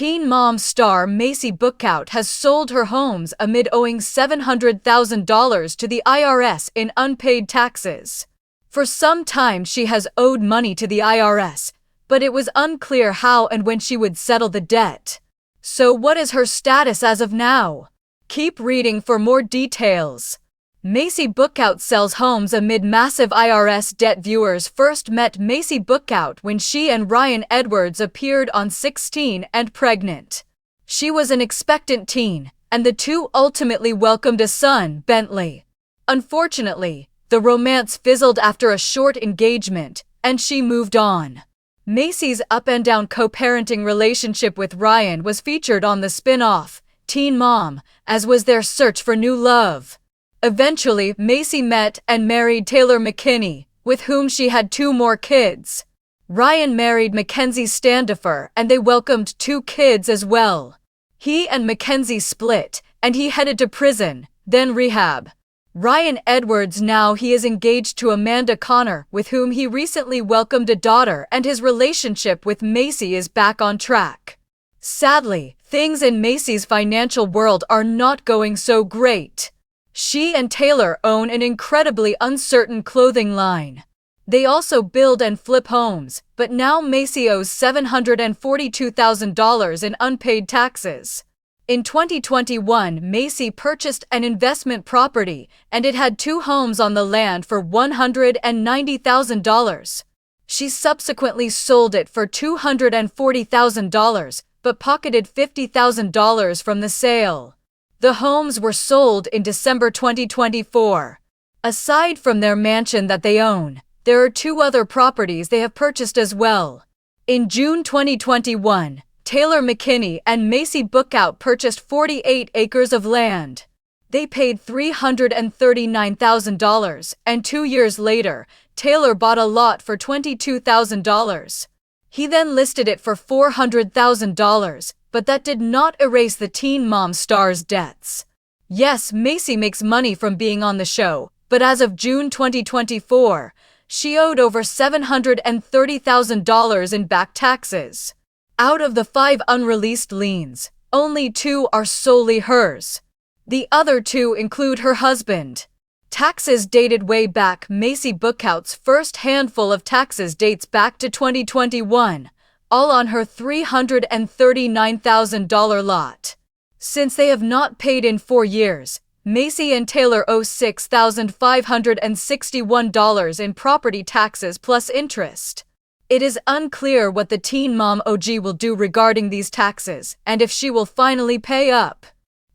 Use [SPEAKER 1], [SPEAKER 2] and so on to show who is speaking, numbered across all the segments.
[SPEAKER 1] Teen Mom star Maci Bookout has sold her homes amid owing $700,000 to the IRS in unpaid taxes. For some time she has owed money to the IRS, but it was unclear how and when she would settle the debt. So what is her status as of now? Keep reading for more details. Maci Bookout sells homes amid massive IRS debt. Viewers first met Maci Bookout when she and Ryan Edwards appeared on 16 and Pregnant. She was an expectant teen, and the two ultimately welcomed a son, Bentley. Unfortunately, the romance fizzled after a short engagement, and she moved on. Maci's up-and-down co-parenting relationship with Ryan was featured on the spin-off, Teen Mom, as was their search for new love. Eventually, Maci met and married Taylor McKinney, with whom she had 2 more kids. Ryan married Mackenzie Standifer, and they welcomed 2 kids as well. He and Mackenzie split, and he headed to prison, then rehab. Ryan Edwards now he is engaged to Amanda Connor, with whom he recently welcomed a daughter, and his relationship with Maci is back on track. Sadly, things in Maci's financial world are not going so great. She and Taylor own an incredibly uncertain clothing line. They also build and flip homes, but now Maci owes $742,000 in unpaid taxes. In 2021, Maci purchased an investment property, and it had 2 homes on the land for $190,000. She subsequently sold it for $240,000, but pocketed $50,000 from the sale. The homes were sold in December 2024. Aside from their mansion that they own, there are 2 other properties they have purchased as well. In June 2021, Taylor McKinney and Maci Bookout purchased 48 acres of land. They paid $339,000, and 2 years later, Taylor bought a lot for $22,000. He then listed it for $400,000, but that did not erase the Teen Mom star's debts. Yes, Maci makes money from being on the show, but as of June 2024, she owed over $730,000 in back taxes. Out of the 5 unreleased liens, only 2 are solely hers. The other 2 include her husband. Taxes dated way back. Maci Bookout's first handful of taxes dates back to 2021, all on her $339,000 lot. Since they have not paid in 4 years, Maci and Taylor owe $6,561 in property taxes plus interest. It is unclear what the Teen Mom OG will do regarding these taxes and if she will finally pay up.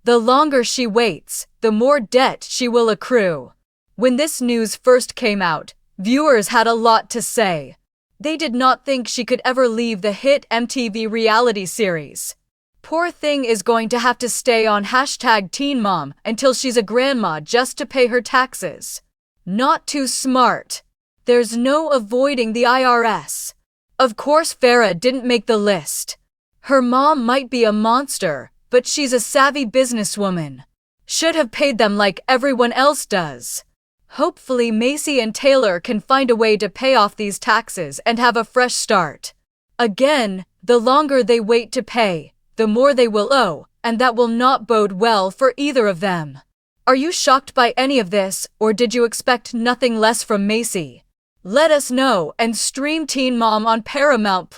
[SPEAKER 1] The longer she waits, the more debt she will accrue. When this news first came out, viewers had a lot to say. They did not think she could ever leave the hit MTV reality series. Poor thing is going to have to stay on #TeenMom until she's a grandma just to pay her taxes. Not too smart. There's no avoiding the IRS. Of course Farrah didn't make the list. Her mom might be a monster, but she's a savvy businesswoman. Should have paid them like everyone else does. Hopefully Maci and Taylor can find a way to pay off these taxes and have a fresh start. Again, the longer they wait to pay, the more they will owe, and that will not bode well for either of them. Are you shocked by any of this, or did you expect nothing less from Maci? Let us know and stream Teen Mom on Paramount+.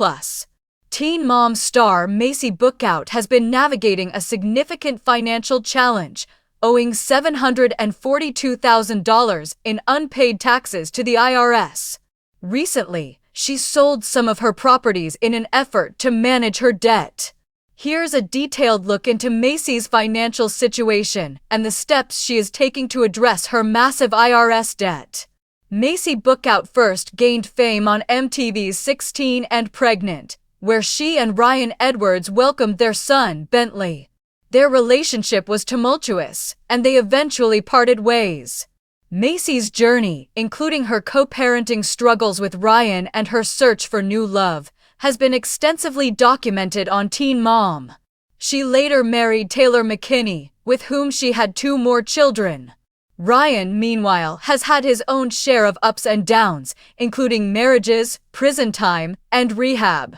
[SPEAKER 1] Teen Mom star Maci Bookout has been navigating a significant financial challenge, owing $742,000 in unpaid taxes to the IRS. Recently, she sold some of her properties in an effort to manage her debt. Here's a detailed look into Maci's financial situation and the steps she is taking to address her massive IRS debt. Maci Bookout first gained fame on MTV's 16 and Pregnant, where she and Ryan Edwards welcomed their son, Bentley. Their relationship was tumultuous, and they eventually parted ways. Maci's journey, including her co-parenting struggles with Ryan and her search for new love, has been extensively documented on Teen Mom. She later married Taylor McKinney, with whom she had 2 more children. Ryan, meanwhile, has had his own share of ups and downs, including marriages, prison time, and rehab.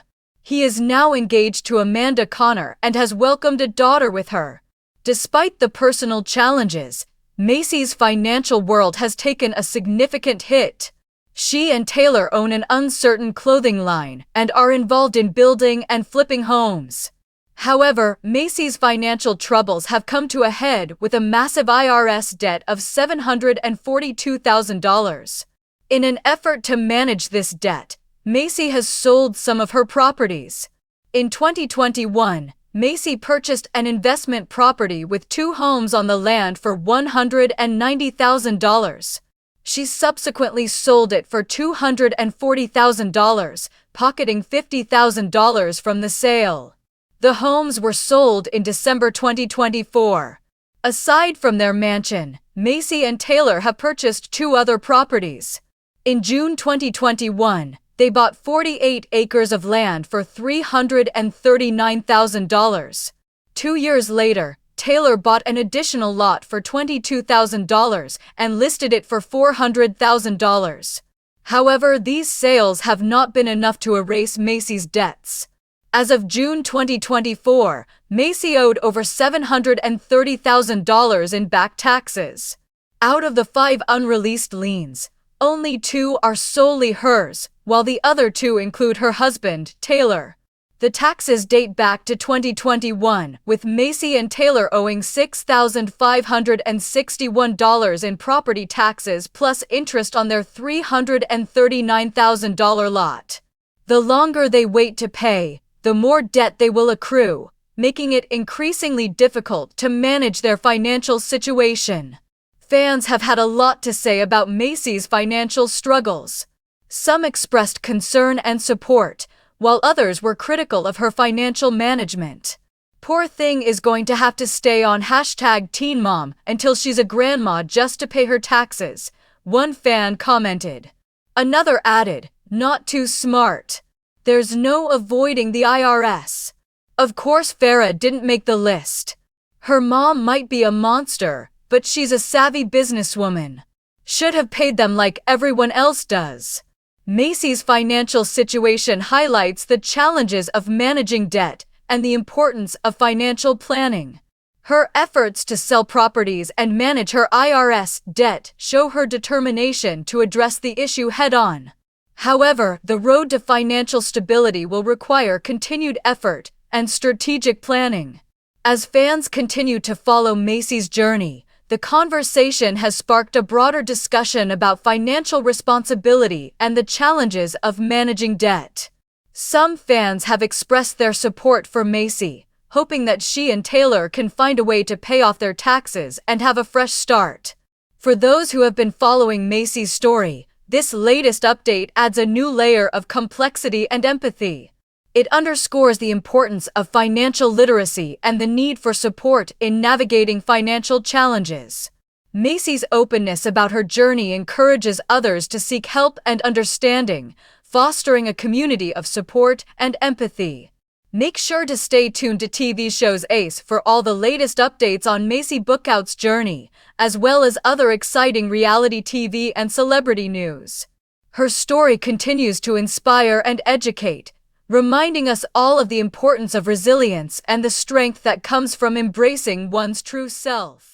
[SPEAKER 1] He is now engaged to Amanda Connor and has welcomed a daughter with her. Despite the personal challenges, Maci's financial world has taken a significant hit. She and Taylor own an uncertain clothing line and are involved in building and flipping homes. However, Maci's financial troubles have come to a head with a massive IRS debt of $742,000. In an effort to manage this debt, Maci has sold some of her properties. In 2021, Maci purchased an investment property with 2 homes on the land for $190,000. She subsequently sold it for $240,000, pocketing $50,000 from the sale. The homes were sold in December 2024. Aside from their mansion, Maci and Taylor have purchased 2 other properties. In June 2021, they bought 48 acres of land for $339,000. 2 years later, Taylor bought an additional lot for $22,000 and listed it for $400,000. However, these sales have not been enough to erase Maci's debts. As of June 2024, Maci owed over $730,000 in back taxes. Out of the 5 unreleased liens, only 2 are solely hers, while the other 2 include her husband, Taylor. The taxes date back to 2021, with Maci and Taylor owing $6,561 in property taxes plus interest on their $339,000 lot. The longer they wait to pay, the more debt they will accrue, making it increasingly difficult to manage their financial situation. Fans have had a lot to say about Maci's financial struggles. Some expressed concern and support, while others were critical of her financial management. "Poor thing is going to have to stay on #TeenMom until she's a grandma just to pay her taxes," one fan commented. Another added, "Not too smart. There's no avoiding the IRS. Of course Farrah didn't make the list. Her mom might be a monster, but she's a savvy businesswoman. Should have paid them like everyone else does." Maci's financial situation highlights the challenges of managing debt and the importance of financial planning. Her efforts to sell properties and manage her IRS debt show her determination to address the issue head-on. However, the road to financial stability will require continued effort and strategic planning. As fans continue to follow Maci's journey, the conversation has sparked a broader discussion about financial responsibility and the challenges of managing debt. Some fans have expressed their support for Maci, hoping that she and Taylor can find a way to pay off their taxes and have a fresh start. For those who have been following Maci's story, this latest update adds a new layer of complexity and empathy. It underscores the importance of financial literacy and the need for support in navigating financial challenges. Maci's openness about her journey encourages others to seek help and understanding, fostering a community of support and empathy. Make sure to stay tuned to TV shows Ace for all the latest updates on Maci Bookout's journey, as well as other exciting reality TV and celebrity news. Her story continues to inspire and educate, reminding us all of the importance of resilience and the strength that comes from embracing one's true self.